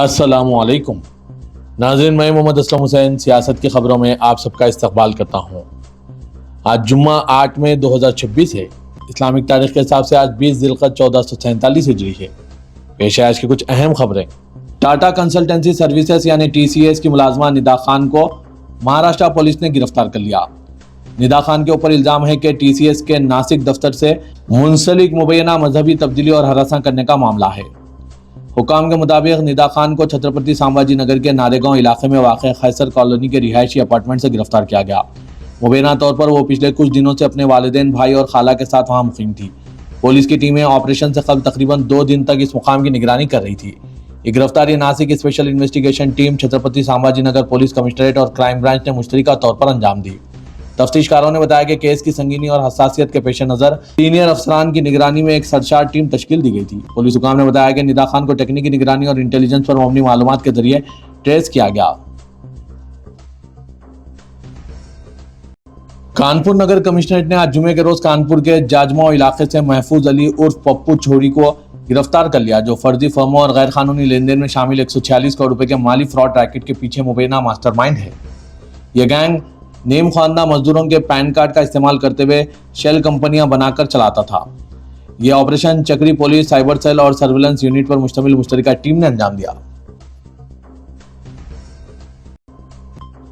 अस्सलामु अलैकुम नाज़रीन, मैं मोहम्मद असलम हुसैन सियासत की खबरों में आप सबका इस्तकबाल करता हूँ। आज जुम्मा 8 मई 2026 है। इस्लामिक तारीख के हिसाब से आज 20 ज़िलक़द 1447 हिजरी है। पेश है आज की कुछ अहम खबरें। टाटा कंसल्टेंसी सर्विसेज यानी TCS की मुलाजमा निदा खान को महाराष्ट्र पुलिस ने गिरफ्तार कर लिया। निदा खान के ऊपर इल्ज़ाम है कि TCS के नासिक दफ्तर से मुंसलिक मुबैना मजहबी तब्दीली और हरासा करने का मामला है। हुकाम के मुताबिक निदा खान को छत्रपति संभाजी नगर के नारेगांव इलाके में वाक़ खैसर कॉलोनी के रिहायशी अपार्टमेंट से गिरफ्तार किया गया। मुबैना तौर पर वो पिछले कुछ दिनों से अपने वालिदैन, भाई और खाला के साथ वहां मुकीम थी। पुलिस की टीमें ऑपरेशन से कबल तकरीबन 2 दिन तक इस मुकाम की निगरानी कर रही थी। ये गिरफ्तारी Nashik special investigation team, Chhatrapati Sambhaji Nagar police commissionerate और क्राइम ब्रांच ने मुश्तरका तौर पर अंजाम दी। तफ्तीशकारों ने बताया कि केस की संगीनी और हसासियत के पेश नज़र सीनियर अफसरान की निगरानी में एक सरशार टीम तश्कील दी गई थी। पुलिस हुकाम ने बताया कि निदा खान को टेक्निकी निगरानी और इंटेलिजेंस पर मबनी मालूमात के जरिए ट्रेस किया गया। कानपुर नगर कमिश्नरेट ने आज जुमे के रोज कानपुर के जाजमाओ इलाके से महफूज अली उर्फ पप्पू छोड़ी को गिरफ्तार कर लिया, जो फर्जी फर्मों और गैर कानूनी लेन देन में शामिल 146 करोड़ रुपए के माली फ्रॉड रैकेट के पीछे मुबैना मास्टरमाइंड है। यह गैंग नेम ख्वानदा मजदूरों के पैन कार्ड का इस्तेमाल करते हुए शेल कंपनियां बनाकर चलाता था। यह ऑपरेशन चक्री पुलिस, साइबर सेल और सर्विलेंस यूनिट पर मुश्तमिल मुश्तरका टीम ने अंजाम दिया।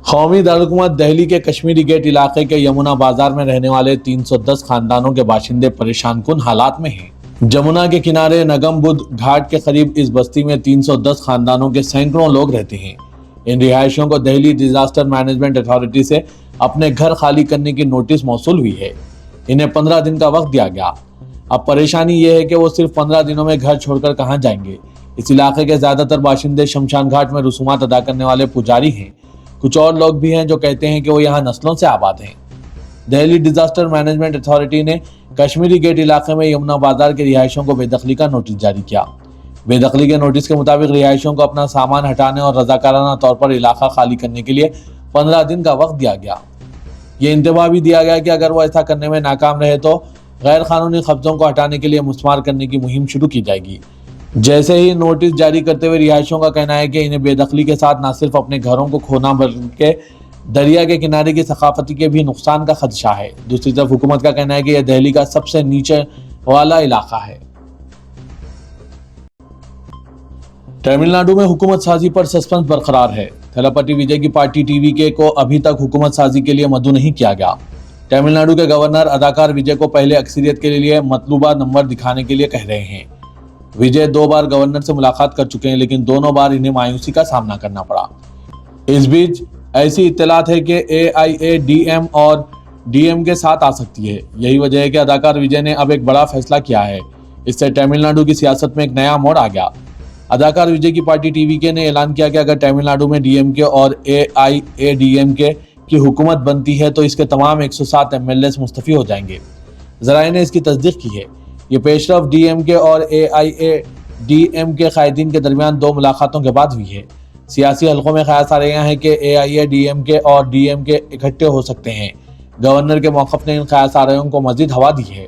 कौमी दारुलहुकूमत दिल्ली के कश्मीरी गेट इलाके के यमुना बाजार में रहने वाले 310 खानदानों के बाशिंदे परेशान कुन हालात में हैं। जमुना के किनारे नगम बुद्ध घाट के करीब इस बस्ती में 310 खानदानों के सैकड़ों लोग रहते हैं। इन रिहायशियों को दिल्ली डिजास्टर मैनेजमेंट अथॉरिटी से अपने घर खाली करने की नोटिस मौसूल हुई है। इन्हें 15 दिन का वक्त दिया गया। अब परेशानी यह है कि वो सिर्फ 15 दिनों में घर छोड़कर कहां जाएंगे। इस इलाके के ज्यादातर बाशिंदे शमशान घाट में रसूमात अदा करने वाले पुजारी हैं। कुछ और लोग भी हैं जो कहते हैं कि वो यहाँ नस्लों से आबाद हैं। दिल्ली डिजास्टर मैनेजमेंट अथॉरिटी ने कश्मीरी गेट इलाके में यमुना बाजार के रिहायशियों को बेदखली का नोटिस जारी किया। बेदखली के नोटिस के मुताबिक रिहायशियों को अपना सामान हटाने और रजाकाराना तौर पर इलाका खाली करने के लिए 15 दिन का वक्त दिया गया। ये इंतबाह भी दिया गया कि अगर वो ऐसा करने में नाकाम रहे तो गैर कानूनी कब्जों को हटाने के लिए मुस्मार करने की मुहिम शुरू की जाएगी। जैसे ही नोटिस जारी करते हुए रिहायशियों का कहना है कि इन्हें बेदखली के साथ न सिर्फ अपने घरों को खोना बल्कि दरिया के किनारे की सकाफती के भी नुकसान का खदशा है। दूसरी तरफ हुकूमत का कहना है कि यह दिल्ली का सबसे नीचे वाला इलाका है। तमिलनाडु में हुकूमत साजी पर सस्पेंस बरकरार है। थलपति विजय की पार्टी TVK को अभी तक हुकूमत साजी के लिए मदऊ नहीं किया गया। तमिलनाडु के गवर्नर अदाकार विजय को पहले अक्सरियत के लिए मतलूबा नंबर दिखाने के लिए कह रहे हैं। विजय 2 बार गवर्नर से मुलाकात कर चुके हैं, लेकिन दोनों बार इन्हें मायूसी का सामना करना पड़ा। इस बीच ऐसी इत्तलात है कि AIADM और DM के साथ आ सकती है। यही वजह है कि अदाकार विजय ने अब एक बड़ा फैसला किया है। इससे तमिलनाडु की सियासत में एक नया मोड़ आ गया। अदाकार विजय की पार्टी TVK ने ऐलान किया कि अगर तमिलनाडु में DMK और AIADMK की हुकूमत बनती है तो इसके तमाम 107 MLAs मुस्तफी हो जाएंगे। ज़राए ने इसकी तस्दीक की है। ये पेशरफ DMK और AIADMK कायदीन के दरमियान 2 मुलाकातों के बाद हुई है। सियासी हलकों में ख्याल आ रहे हैं कि AIADMK और DMK इकट्ठे हो सकते हैं। गवर्नर के मौक़िफ़ ने इन ख्याल को मजीद हवा दी है।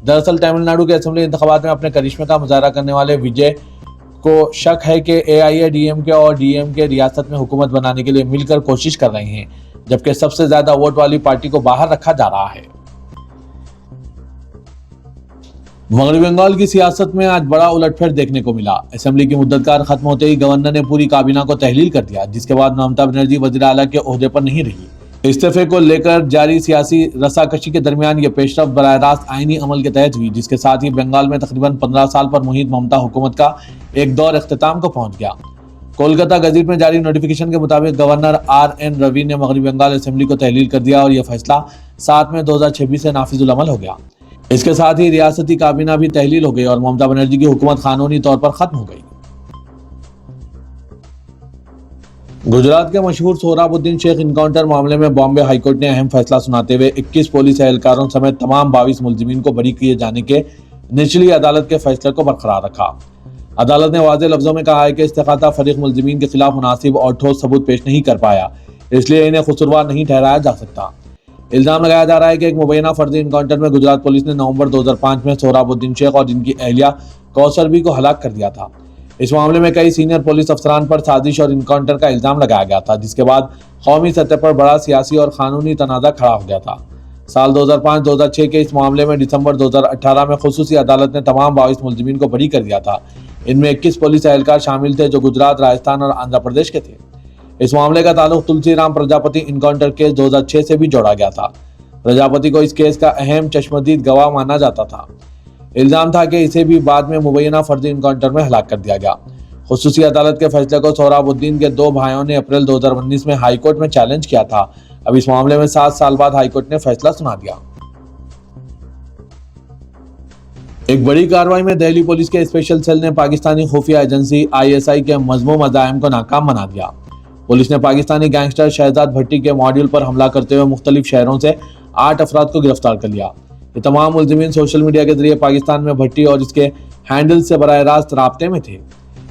दरअसल तमिलनाडु के असेंबली इंतखाबात में अपने करिश्मे का मुजाहरा करने वाले विजय को शक है कि AIADMK और DMK रियासत में हुकूमत बनाने के लिए मिलकर कोशिश कर रहे हैं, जबकि सबसे ज्यादा वोट वाली पार्टी को बाहर रखा जा रहा है। मगरबी बंगाल की सियासत में आज बड़ा उलटफेर देखने को मिला। असेंबली की मुद्दतकार खत्म होते ही गवर्नर ने पूरी काबीना को तहलील कर दिया, जिसके बाद ममता बनर्जी वज़ीर आला के ओहदे पर नहीं रही। इस्तीफे को लेकर जारी सियासी रसाकशी के दरमियान ये पेशरफ बराह रास्त आईनी अमल के तहत हुई, जिसके साथ ही बंगाल में तकरीबन 15 साल पर मुहित ममता हुकूमत का एक दौर इख्तिताम को पहुंच गया। कोलकाता गज़ीट में जारी नोटिफिकेशन के मुताबिक गवर्नर RN रवि ने मगरबी बंगाल असेंबली को तहलील कर दिया और यह फैसला 7 मई 2026 से नाफिजुल अमल हो गया। इसके साथ ही रियासती काबीना भी तहलील हो गई और ममता बनर्जी की हुकूमत कानूनी तौर पर खत्म हो गई। गुजरात के मशहूर सोहराबुद्दीन शेख इनकाउंटर मामले में बॉम्बे हाईकोर्ट ने अहम फैसला सुनाते हुए 21 पुलिस एहलकारों समेत तमाम 22 मुलजिमीन को बरी किए जाने के निचली अदालत के फैसले को बरकरार रखा। अदालत ने वाज़ेह लफ्जों में कहा है कि इस्तेग़ासा फरीक मुलजिमीन के खिलाफ मुनासिब और ठोस सबूत पेश नहीं कर पाया, इसलिए इन्हें कसूरवार नहीं ठहराया जा सकता। इल्जाम लगाया जा रहा है कि एक मुबैना फर्जी इनकाउंटर में गुजरात पुलिस ने नवंबर 2005 में सोहराबुद्दीन शेख और जिनकी अहलिया कौसर बी को हलाक कर दिया था। इस मामले में कई सीनियर पुलिस अफसरान पर साजिश और इनकाउंटर का इल्जाम लगाया गया था, जिसके बाद कौमी सतह पर बड़ा सियासी और कानूनी तनाज़ा खड़ा हो गया था। साल 2005-2006 के इस मामले में दिसंबर 2018 में खुसूसी अदालत ने तमाम 22 मुलजिमीन को बरी कर दिया था। इनमें 21 पुलिस एहलकार शामिल थे जो गुजरात, राजस्थान और आंध्र प्रदेश के थे। इस मामले का ताल्लुक तुलसीराम प्रजापति इनकाउंटर केस 2006 से भी जोड़ा गया था। प्रजापति को इस केस का अहम चश्मदीद गवाह माना जाता था। इल्जाम था कि इसे भी बाद में मुबैना फर्जी इनकाउंटर में हलाक कर दिया गया। खुसूसी अदालत के फैसले को सोहराबुद्दीन के 2 भाइयों ने अप्रैल 2019 में हाईकोर्ट में चैलेंज किया था। अब इस मामले में 7 साल बाद हाईकोर्ट ने फैसला सुना दिया। एक बड़ी कार्रवाई में दिल्ली पुलिस के स्पेशल सेल ने पाकिस्तानी खुफिया एजेंसी ISI के मजमूम अज़ाइम को नाकाम बना दिया। पुलिस ने पाकिस्तानी गैंगस्टर शहजाद भट्टी के मॉड्यूल पर हमला करते हुए मुख्तलिफ शहरों से 8 अफराद को गिरफ्तार कर लिया। ये तमाम मुलजिमीन सोशल मीडिया के जरिए पाकिस्तान में भट्टी और इसके हैंडल से बराह रास्त राब्ते में थे।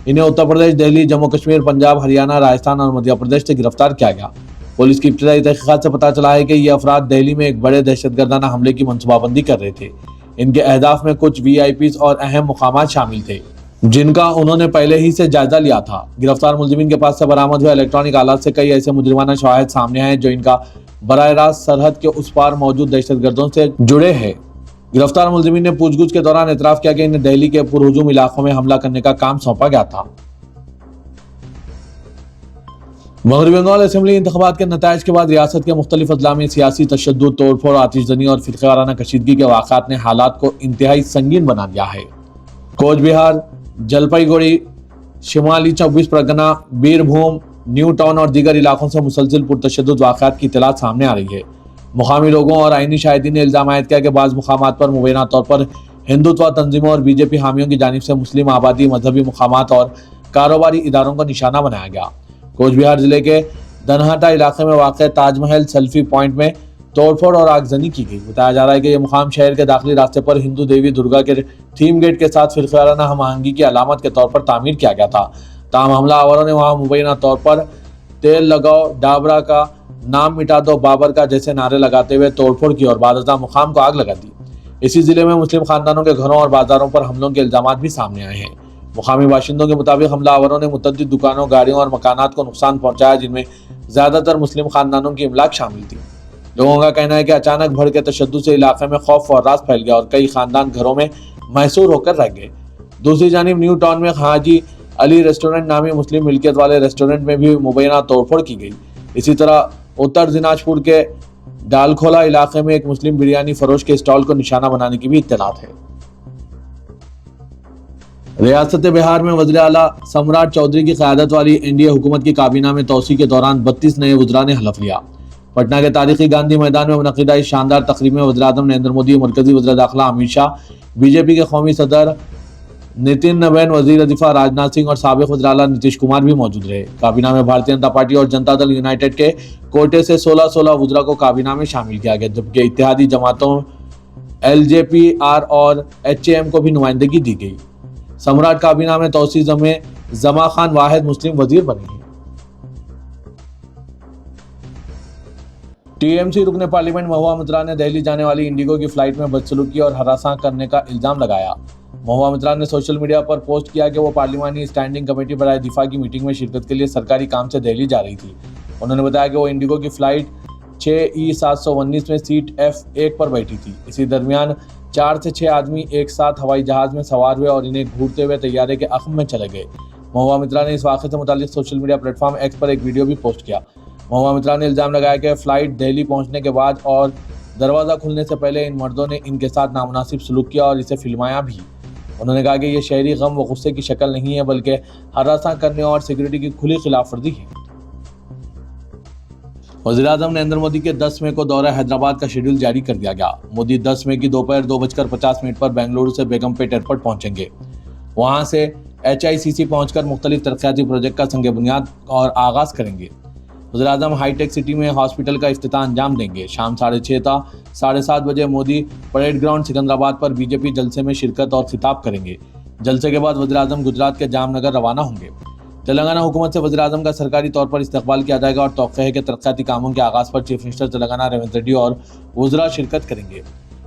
इन्हें उत्तर प्रदेश, दिल्ली, जम्मू कश्मीर, पंजाब, हरियाणा, राजस्थान और मध्य प्रदेश से गिरफ्तार किया गया। पुलिस की इब्तदाई तहकीकात से पता चला है कि ये अफराद दिल्ली में एक बड़े दहशतगर्दाना हमले की मनसूबाबंदी कर रहे थे। इनके अहदाफ में कुछ VIPs और अहम मुकामात शामिल थे, जिनका उन्होंने पहले ही से जायजा लिया था। गिरफ्तार मुलजिमीन के पास से बरामद हुए इलेक्ट्रॉनिक आलात से कई ऐसे मुजरिमाना शवाहिद सामने आए जो इनका बराह रास्त सरहद के उस पार मौजूद दहशतगर्दों से जुड़े हैं। गिरफ्तार मुलजिमीन ने पूछगछ के दौरान एतराफ किया कि इन्हें दिल्ली के पुरहुजूम इलाकों में हमला करने का काम सौंपा गया था। मगरबी बंगाल असेंबली इंतखाबात के नताइज के बाद रियासत के मुख्तलिफ अजला में सियासी तशद्दुद, तोड़फोड़, आतिशजनी और फिरकाराना कशीदगी के वाक़ात ने हालात को इंतहाई संगीन बना दिया है। कोच बिहार, जलपाईगुड़ी, शिमाली 24 परगना, बीरभूम, न्यू टाउन और दीगर इलाकों से मुसलसिल पुरतशद्दुद वाक़ात की इत्तलात सामने आ रही है। मुकामी लोगों और आईनी शाहिदीन ने इल्ज़ाम आयद किया कि बाज़ मुकामात पर मुबैना तौर पर हिंदुत्व तंजीमों और BJP हामियों की जानिब से मुस्लिम आबादी, मजहबी मुकामात और कारोबारी इदारों को निशाना बनाया गया। कोच बिहार जिले के दनहाटा इलाके में वाक़ ताजमहल सेल्फी पॉइंट में तोड़फोड़ और आगजनी की गई। बताया जा रहा है कि यह मुकाम शहर के दाखिली रास्ते पर हिंदू देवी दुर्गा के थीम गेट के साथ फिरकाराना हम आहंगी की अलामत के तौर पर तामीर किया गया था। ताहम हमला आवरों ने वहां मुबैना तौर पर तेल लगाओ, डाबरा का नाम मिटा दो, बाबर का जैसे नारे लगाते हुए तोड़फोड़ की और बादशाह मुकाम को आग लगा दी। इसी जिले में मुस्लिम खानदानों के घरों और बाजारों पर हमलों के इल्जाम भी सामने आए हैं। मुकामी बाशिंदों के मुताबिक हमलावरों ने मुतअद्दिद दुकानों, गाड़ियों और मकानात को नुकसान पहुंचाया, जिनमें ज्यादातर मुस्लिम खानदानों की इमलाक शामिल थी। लोगों का कहना है कि अचानक भड़के तशद्दुद से इलाके में खौफ और रास फैल गया और कई खानदान घरों में महसूर होकर रह गए। दूसरी जानिब न्यू टाउन में हाजी अली रेस्टोरेंट नामी मुस्लिम मिल्कियत वाले रेस्टोरेंट में भी मुबैना तोड़फोड़ की गई। इसी तरह उत्तर दिनाजपुर के डालखोला इलाके में एक मुस्लिम बिरयानी फरोश के स्टॉल को निशाना बनाने की भी इत्तलात है। रियासत बिहार में वज़ीर आला सम्राट चौधरी की क़यादत वाली NDA हुकूमत की काबीना में तौसी के दौरान 32 नए वज़रा ने हलफ लिया। पटना के तारीखी गांधी मैदान में मुनक़िदा इस शानदार तकरीब में वज़ीर आज़म नरेंद्र मोदी, मरकज़ी वज़ीर दाखिला अमित शाह, BJP के कौमी सदर नितिन नवीन, वज़ीर दिफा राजनाथ सिंह और साबिक़ वज़ीर आला नीतीश कुमार भी मौजूद रहे। काबीना में भारतीय जनता पार्टी और जनता दल यूनाइटेड के कोटे से 16 वज़रा को काबीना में शामिल किया गया, जबकि इत्तेहादी जमातों LJP, R और HAM को भी नुमाइंदगी दी गई। सम्राट काबीना में तौसी में जमा खान वाहिद मुस्लिम वजीर बने हैं। TMC रुकने पार्लियामेंट महुआ मित्रा ने दिल्ली जाने वाली इंडिगो की फ्लाइट में बदसलूकी और हरासा करने का इल्जाम लगाया। महुआ मित्रा ने सोशल मीडिया पर पोस्ट किया कि वो पार्लिमानी स्टैंडिंग कमेटी बराए दिफा की मीटिंग में शिरकत के लिए सरकारी काम से दिल्ली जा रही थी। उन्होंने बताया कि वो इंडिगो की फ्लाइट 6E719 में सीट F1 पर बैठी थी। इसी दरमियान 4 से 6 आदमी एक साथ हवाई जहाज में सवार हुए और इन्हें घूरते हुए तैयारे के अख्म में चले गए। महुआ मित्रा ने इस वाक़े से मुताल्लिक़ सोशल मीडिया प्लेटफॉर्म X पर एक वीडियो भी पोस्ट किया। महुआ मित्रा ने इल्ज़ाम लगाया कि फ्लाइट दिल्ली पहुंचने के बाद और दरवाज़ा खुलने से पहले इन मर्दों ने इनके साथ नामुनासिब सलूक किया और इसे फिल्माया भी। उन्होंने कहा कि यह शहरी गम व गुस्से की शक्ल नहीं है, बल्कि हरासा करने और सिक्योरिटी की खुली खिलाफवर्जी है। वज़ीर आज़म नरेंद्र मोदी के 10 मई को दौरा हैदराबाद का शेड्यूल जारी कर दिया गया। मोदी 10 मई की दोपहर 2:50 पर बेंगलुरु से बेगमपेट एयरपोर्ट पहुंचेंगे। वहां से HICC पहुंचकर मुख्तलिफ तरक्याती प्रोजेक्ट का संग बुनियाद और आगाज करेंगे। वज़ीर आज़म हाईटेक सिटी में हॉस्पिटल का इफ्तिताह अंजाम देंगे। शाम 6:30 था 7:30 बजे मोदी परेड ग्राउंड सिकंदराबाद पर BJP जलसे में शिरकत और खिताब करेंगे। जलसे के बाद वज़ीर आज़म गुजरात के जामनगर रवाना होंगे। तेलंगाना हुकूमत से वज़ीर आज़म का सरकारी तौर पर इस्तकबाल किया जाएगा और तौक़्क़े है कि तरक्याती कामों के आगाज़ पर चीफ मिनिस्टर तेलंगाना रेवंत रेड्डी और वज़रा शिरकत करेंगे।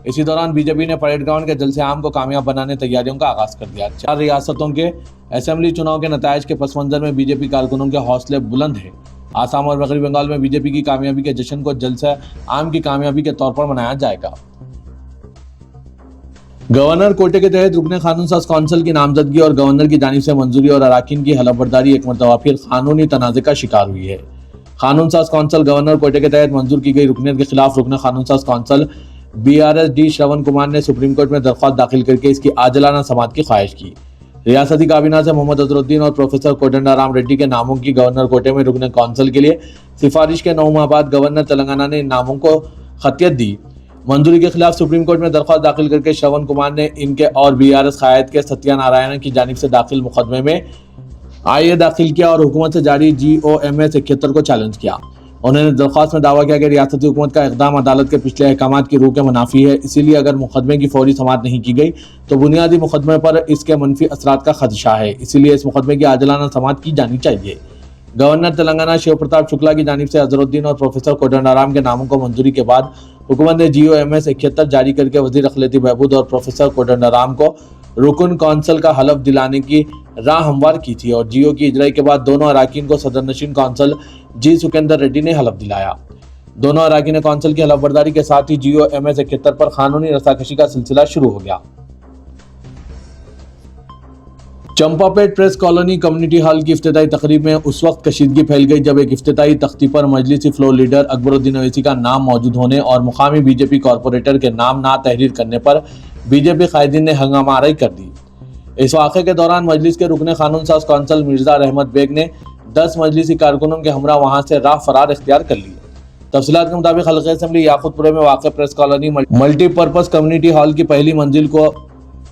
इसी दौरान बीजेपी ने परेड ग्राउंड के जलसे आम को कामयाब बनाने तैयारियों का आगाज कर दिया। 4 रियासतों के असेंबली चुनाव के नतायज के पस मंजर में बीजेपी कारकुनों के हौसले बुलंद हैं। आसाम और मगरबी बंगाल में बीजेपी की कामयाबी के जश्न को जलसे आम की कामयाबी के तौर पर मनाया जाएगा। गवर्नर कोटे के तहत रुकने कानून साज कौंसिल की नामजदगी और गवर्नर की जानिब से मंजूरी और अराकीन की हलफबर्दारी एक मरतबा फिर कानूनी तनाज़े का शिकार हुई है। कानून साज कौंसिल गवर्नर कोटे के तहत मंजूर की गई रुकनीत के खिलाफ रुकने कानून साज council BRS D Shravan Kumar ने सुप्रीम कोर्ट में दरख्वास्त दाखिल करके इसकी आजलाना समाअत की ख्वाहिश की। रियासती काबीना से मोहम्मद अजहरुद्दीन और प्रोफेसर कोदंडराम रेड्डी के नामों की गवर्नर कोटे में रुकने कौंसिल के लिए सिफारिश के 9 माह बाद गवर्नर तेलंगाना ने इन नामों को खतियत दी। मंजूरी के खिलाफ सुप्रीम कोर्ट में दरख्वास्त दाखिल करके श्रवण कुमार ने इनके और BRS कायद के सत्यानारायण की जानिब से दाखिल मुकदमे में IA दाखिल किया और हुकूमत से जारी GOMS 71 को चैलेंज किया। उन्होंने दरख्वास्त में दावा किया कि रियासती हुकूमत का इक़दाम अदालत के पिछले अहकामात की रूह के मुनाफी है, इसीलिए अगर मुकदमे की फौरी समाअत नहीं की गई तो बुनियादी मुकदमे पर इसके मनफी असरात का खदशा है, इसीलिए इस मुकदमे की आजलाना समाअत की जानी चाहिए। गवर्नर तेलंगाना शिव प्रताप शुक्ला की जानिब से अजहरुद्दीन और प्रोफेसर कोदंडराम के नामों को मंजूरी के बाद हुकूमत ने GOMS 71 जारी करके वजीर अखिलती बहबूद और प्रोफेसर कोदंडराम को रुकन कौंसिल का हलफ दिलाने की राह हमवार की थी और GO की इजराई के बाद दोनों अराकीन को सदर नशीन कौंसिल G सुकेंदर रेड्डी ने हलफ दिलाया। दोनों अराकीन कौंसिल की हलफबर्दारी के साथ ही GOMS 71 पर कानूनी रसाकशी का सिलसिला शुरू हो गया। Champapet press colony community hall की इफ्तिताई तकरीब में उस वक्त कशीदगी फैल गई जब एक इफ्तिताई तख्ती पर मजलिसी फ्लोर लीडर अकबरुद्दीन ओवैसी का नाम मौजूद होने और मुकामी BJP कॉरपोरेटर के नाम ना तहरीर करने पर BJP कायदीन ने हंगामाराई कर दी। इस वाक़े के दौरान मजलिस के रुकने कानून साज कौंसिल मिर्जा रहमत बेग ने 10 मजलिसी कारकुनों के हमरा वहां से राह फरार इख्तियार कर ली। तफसीलात के मुताबिक हल्के असेंबली याकूतपुरे में वाक़ press colony multipurpose community hall की पहली मंजिल को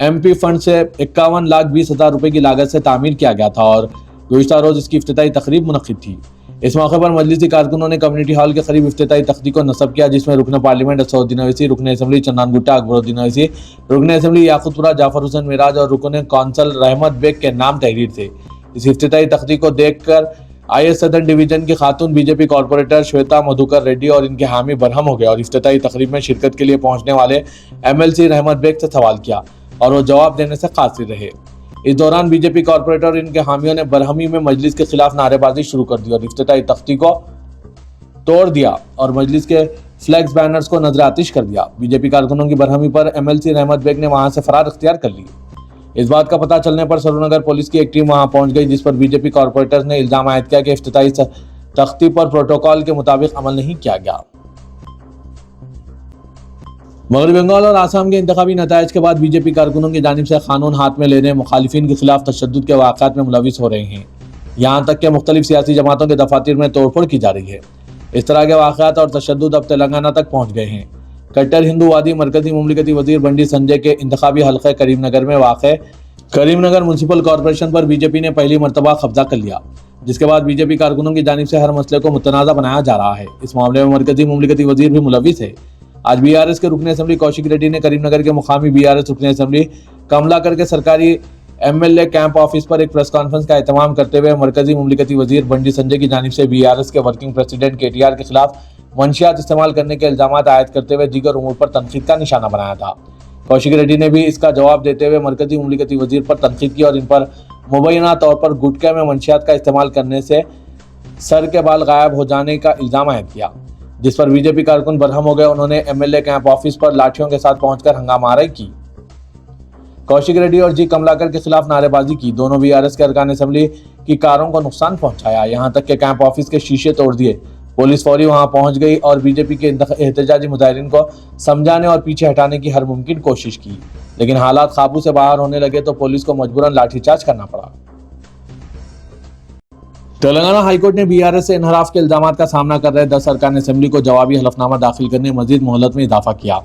MP फंड से 51,20,000 रुपए की लागत से तामीर किया गया था और गुज़िश्ता रोज इसकी इफ्तिताई तकरीब मुनक़िद थी। इस मौके पर मजलिसी कारकुनों ने कम्युनिटी हॉल के करीब इफ्तिताई तख्ती को नस्ब किया, जिसमें रुकने पार्लियामेंट असदुद्दीन ओवैसी, रुकने असेंबली चंदन गुट्टा अकबरुद्दीन ओवैसी, रुकने असेंबली याकूतपुरा जाफर हुसैन मिराज और रुकने कौंसिल रहमत बेग के नाम तहरीर थे। इस इफ्तिताई तख्ती को देखकर IS सदर डिवीजन की खातून BJP कॉरपोरेटर श्वेता मधुकर रेड्डी और इनके हामी बरहम हो गए और इफ्तिताई तकरीब में शिरकत के लिए पहुंचने वाले MLC रहमत बेग से सवाल किया और वो जवाब देने से कासिर रहे। इस दौरान BJP कॉरपोरेटर और इनके हामियों ने बरहमी में मजलिस के खिलाफ नारेबाजी शुरू कर दी और इफ्तिताई तख्ती को तोड़ दिया और मजलिस के फ्लैक्स बैनर्स को नजर आतिश कर दिया। BJP कारकुनों की बरहमी पर MLC रहमत बेग ने वहां से फरार इख्तियार कर ली। इस बात का पता चलने पर सरूनगर पुलिस की एक टीम वहां पहुंच गई, जिस पर BJP कॉरपोरेटर्स ने इल्जाम आयद किया कि इफ्तिताई तख्ती पर प्रोटोकॉल के मुताबिक अमल नहीं किया गया। मगरबी बंगाल और आसाम के इंतखाबी नतायज के बाद BJP कारकुनों की जानिब से कानून हाथ में लेने मुखालिफिन के खिलाफ तशद्दुद के वाक़ात में मुलविस हो रहे हैं। यहाँ तक कि मुख्तलिफ सियासी जमातों के दफातर में तोड़फोड़ की जा रही है। इस तरह के वाक़ात और तशद्दुद अब तेलंगाना तक पहुँच गए हैं। कट्टर हिंदूवादी मरकजी मुमलिकती वजीर बंडी संजय के इंतखाबी हल्के करीमनगर में वाक़े करीमनगर म्यूनसिपल कॉरपोरेशन पर BJP ने पहली मरतबा कब्जा कर लिया, जिसके बाद BJP कारकुनों की जानिब से हर मसले को मुतनाज़ा बनाया जा रहा है। इस मामले में मरकजी मुमलिकती वजीर भी मुलविस है। आज BRS के रुकने असेंबली कौशिक रेड्डी ने करीमनगर के मुकामी BRS रुकने असेंबली कमलाकर के सरकारी MLA कैंप ऑफिस पर एक प्रेस कॉन्फ्रेंस का एहतमाम करते हुए मरकजी मुमलिकती वजीर बंडी संजय की जानिब से BRS के वर्किंग प्रेसिडेंट KTR के खिलाफ मंशियात इस्तेमाल करने के इल्जाम आयद करते हुए दीगर उमूर पर तनकीद का निशाना बनाया था। कौशिक रेड्डी ने भी इसका जवाब देते हुए मरकजी मुमलिकती वजीर पर तनकीद की और इन पर मुबैना तौर पर गुटखे में मंशियात का इस्तेमाल करने से सर के बाल गायब हो जाने का इल्जाम आयद किया, जिस पर BJP कारकुन बरहम हो गए। उन्होंने MLA कैंप ऑफिस पर लाठियों के साथ पहुंचकर हंगामाराई की। कौशिक रेड्डी और G कमलाकर के खिलाफ नारेबाजी की। दोनों BRS के अरकान असेंबली की कारों को नुकसान पहुंचाया, यहाँ तक कि कैंप ऑफिस के शीशे तोड़ दिए। पुलिस फौरी वहां पहुंच गई और BJP के एहतजाजी मुजाहिरीन को समझाने और पीछे हटाने की हर मुमकिन कोशिश की, लेकिन हालात काबू से बाहर होने लगे तो पुलिस को मजबूरन लाठीचार्ज करना पड़ा। तेलंगाना हाईकोर्ट ने BRS से इनहराफ के इल्जामात का सामना कर रहे 10 अरकान असेंबली को जवाबी हलफनामा दाखिल करने मजीद मोहलत में इजाफा किया।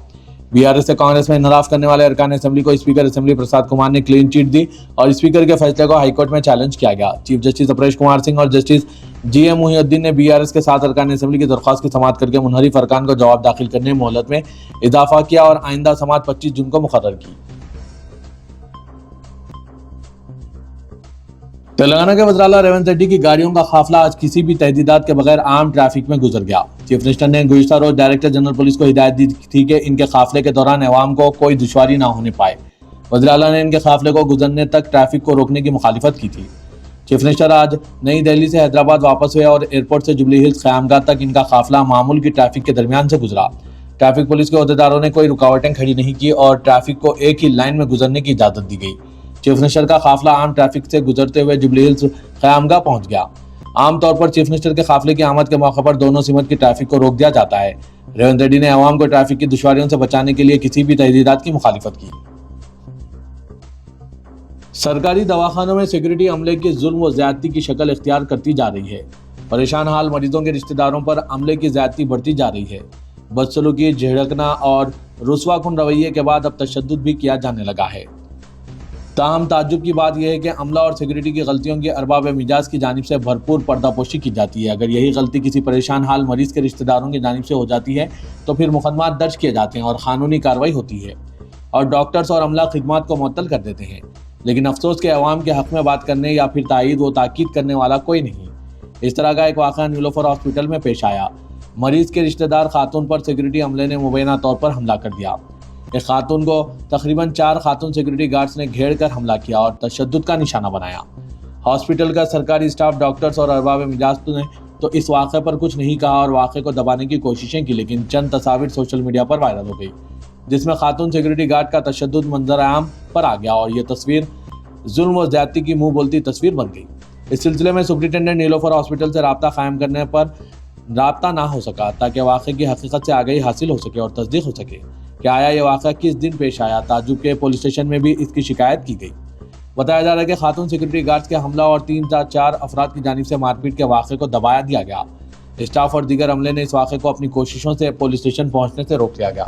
BRS से कांग्रेस में इनहराफ करने वाले अरकान असेंबली को स्पीकर असेंबली प्रसाद कुमार ने क्लीन चिट दी और स्पीकर के फैसले को हाईकोर्ट में चैलेंज किया गया। चीफ जस्टिस अपरेश कुमार सिंह और जस्टिस GM मुहिउद्दीन ने BRS के 7 अरकान असेंबली की दरख्वास्त की समाअत करके मुनहरिफ अरकान को जवाब दाखिल करने मोहलत में इजाफा किया और आइंदा समाअत 25 जून को मुकर्रर की। تلنگانہ کے وزیر اعلیٰ ریونت ریڈی کی گاڑیوں کا قافلہ آج کسی بھی تحدیدات کے بغیر عام ٹریفک میں گزر گیا۔ چیف منسٹر نے گزشتہ روز ڈائریکٹر جنرل پولیس کو ہدایت دی تھی کہ ان کے قافلے کے دوران عوام کو کوئی دشواری نہ ہونے پائے۔ وزیر اعلیٰ نے ان کے قافلے کو گزرنے تک ٹریفک کو روکنے کی مخالفت کی تھی۔ چیف منسٹر آج نئی دہلی سے حیدرآباد واپس ہوئے اور ایئرپورٹ سے جوبلی ہلز خیامگاہ تک ان کا قافلہ معمول کی ٹریفک کے درمیان سے گزرا۔ ٹریفک پولیس کے عہدیداروں نے کوئی رکاوٹیں کھڑی نہیں کی اور ٹریفک کو ایک ہی لائن میں گزرنے کی اجازت دی گئی۔ چیف منسٹر کا قافلہ عام ٹریفک سے گزرتے ہوئے جوبلی ہلز خیامگاہ پہنچ گیا۔ عام طور پر چیف منسٹر کے قافلے کی آمد کے موقع پر دونوں سمت کی ٹریفک کو روک دیا جاتا ہے۔ ریونت ریڈی نے عوام کو ٹریفک کی دشواریوں سے بچانے کے لیے کسی بھی تحدیدات کی مخالفت کی۔ سرکاری دواخانوں میں سیکورٹی عملے کی ظلم و زیادتی کی شکل اختیار کرتی جا رہی ہے۔ پریشان حال مریضوں کے رشتہ داروں پر عملے کی زیادتی بڑھتی جا رہی ہے۔ بدسلوکی، جھڑکنا اور رسوا کن رویے کے بعد اب تشدد بھی کیا جانے لگا ہے۔ تاہم تعجب کی بات یہ ہے کہ عملہ اور سیکورٹی کی غلطیوں کی ارباب مجاز کی جانب سے بھرپور پردہ پوشی کی جاتی ہے۔ اگر یہی غلطی کسی پریشان حال مریض کے رشتہ داروں کی جانب سے ہو جاتی ہے تو پھر مقدمات درج کیے جاتے ہیں اور قانونی کارروائی ہوتی ہے اور ڈاکٹرز اور عملہ خدمات کو معطل کر دیتے ہیں، لیکن افسوس کہ عوام کے حق میں بات کرنے یا پھر تائید و تاکید کرنے والا کوئی نہیں۔ اس طرح کا ایک واقعہ نیلوفر ہاسپٹل میں پیش آیا۔ مریض کے رشتہ دار خاتون پر سیکورٹی عملے نے مبینہ طور پر حملہ کر دیا۔ ایک خاتون کو تقریباً 4 خاتون سیکورٹی گارڈز نے گھیر کر حملہ کیا اور تشدد کا نشانہ بنایا۔ ہاسپٹل کا سرکاری اسٹاف، ڈاکٹرز اور ارباب مجاز نے تو اس واقعے پر کچھ نہیں کہا اور واقعے کو دبانے کی کوششیں کی، لیکن چند تصاویر سوشل میڈیا پر وائرل ہو گئی جس میں خاتون سیکورٹی گارڈ کا تشدد منظر عام پر آ گیا اور یہ تصویر ظلم و زیادتی کی منہ بولتی تصویر بن گئی۔ اس سلسلے میں سپرنٹینڈنٹ نیلوفر ہاسپٹل سے رابطہ قائم کرنے پر رابطہ نہ ہو سکا تاکہ واقعے کی حقیقت سے آگاہی حاصل ہو سکے اور تصدیق ہو سکے کہ آیا یہ واقعہ کس دن پیش آیا۔ تعجب کے پولیس اسٹیشن میں بھی اس کی شکایت کی گئی۔ بتایا جا رہا ہے کہ خاتون سیکورٹی گارڈز کے حملہ اور 3 یا 4 افراد کی جانب سے مار پیٹ کے واقعے کو دبایا دیا گیا۔ اسٹاف اور دیگر عملے نے اس واقعے کو اپنی کوششوں سے پولیس اسٹیشن پہنچنے سے روک دیا گیا۔